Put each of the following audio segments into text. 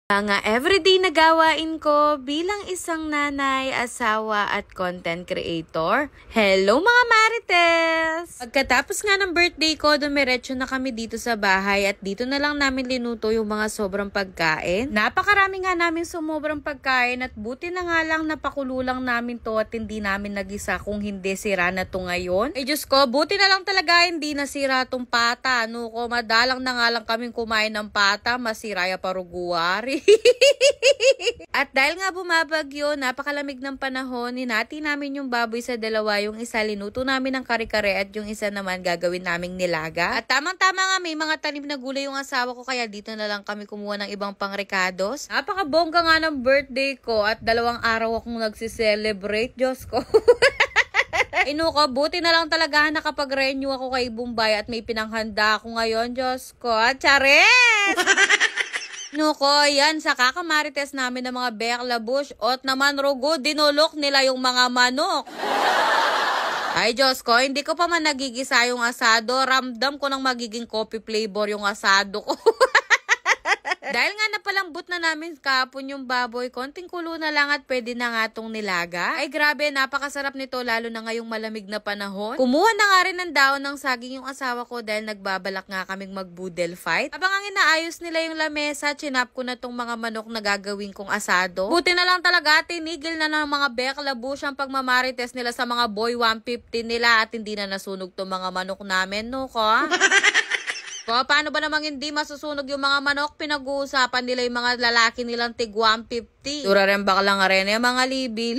Mga everyday na gawain ko bilang isang nanay, asawa at content creator. Hello mga Marites! Pagkatapos nga ng birthday ko, dumiretso na kami dito sa bahay at dito na lang namin linuto yung mga sobrang pagkain. Napakarami nga namin sumobrang pagkain at buti na nga lang napakulo lang namin to at hindi namin nagisa, kung hindi sira na to ngayon. Ay Diyos ko, buti na lang talaga hindi nasira tong pata. Ano ko, madalang na nga lang kaming kumain ng pata, masira ya paruguari. At dahil nga bumabagyo, napakalamig ng panahon, hinati namin yung baboy sa dalawa. Yung isa linuto namin ng kare-kare at yung isa naman gagawin naming nilaga. At tamang-tama nga may mga tanim na gulay yung asawa ko, kaya dito na lang kami kumuha ng ibang pangrecados. Napakabongga nga ng birthday ko at 2 araw akong nagsiselebrate. Diyos ko. Ko, buti na lang talaga nakapag-renew ako kay Bombay at may pinanghanda ako ngayon. Diyos ko. Chares! Ko, yan, sa kakamarites namin ng mga bekla bush, ot naman rugo, dinulok nila yung mga manok. Ay Diyos ko, hindi ko pa man nagigisa yung asado, ramdam ko nang magiging coffee flavor yung asado ko. Dahil nga napalambot na namin kahapon yung baboy, konting kulo na lang at pwede na nga tong nilaga. Ay grabe, napakasarap nito lalo na ngayong malamig na panahon. Kumuha na nga rin ng daon ng saging yung asawa ko dahil nagbabalak nga kaming mag-boodle fight. Habang ang inaayos nila yung lamesa, chinap ko na tong mga manok na gagawin kong asado. Buti na lang talaga, tinigil na ng mga bekla bush ang pagmamarites nila sa mga boy 150 nila at hindi na nasunog tong mga manok namin, ko. Paano ba namang hindi masusunog yung mga manok? Pinag-uusapan nila yung mga lalaki nilang tig 150. Durarem bakla nga rin yung mga libil.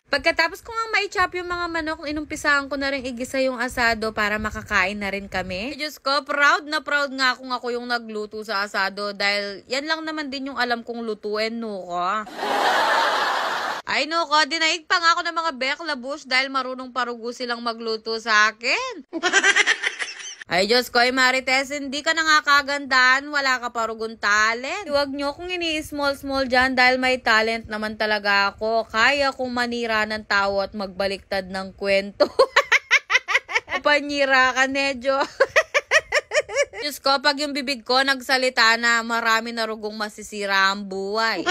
Pagkatapos ko nga ma-chop yung mga manok, inumpisahan ko na rin igisa yung asado para makakain na rin kami. Diyos ko, proud nga kung ako yung nagluto sa asado dahil yan lang naman din yung alam kong lutuin, ko. Ay ko, dinaig pa nga ako ng mga bekla bush dahil marunong parugo silang magluto sa akin. Ay Diyos ko, Marites, hindi ka na nga kagandahan, wala ka parugon talent. Huwag nyo kung ini-small dyan dahil may talent naman talaga ako. Kaya kong manira ng tao at magbaliktad ng kwento. Panyira ka, Nedyo. Diyos ko, pag yung bibig ko nagsalita na, marami na rugong masisira ang buhay.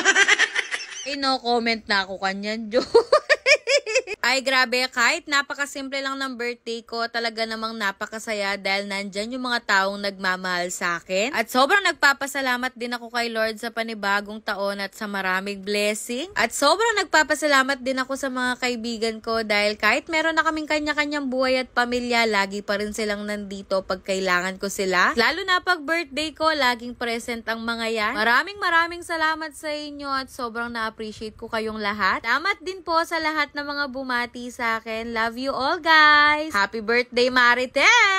No comment na ako kanyan, Jo. Ay grabe, kahit napakasimple lang ng birthday ko, talaga namang napakasaya dahil nandyan yung mga taong nagmamahal sa akin. At sobrang nagpapasalamat din ako kay Lord sa panibagong taon at sa maraming blessing. At sobrang nagpapasalamat din ako sa mga kaibigan ko dahil kahit meron na kaming kanya-kanyang buhay at pamilya, lagi pa rin silang nandito pag kailangan ko sila. Lalo na pag birthday ko, laging present ang mga yan. Maraming salamat sa inyo at sobrang na-appreciate ko kayong lahat. Salamat din po sa lahat ng mga bumati sa akin. Love you all, guys! Happy birthday, Marites!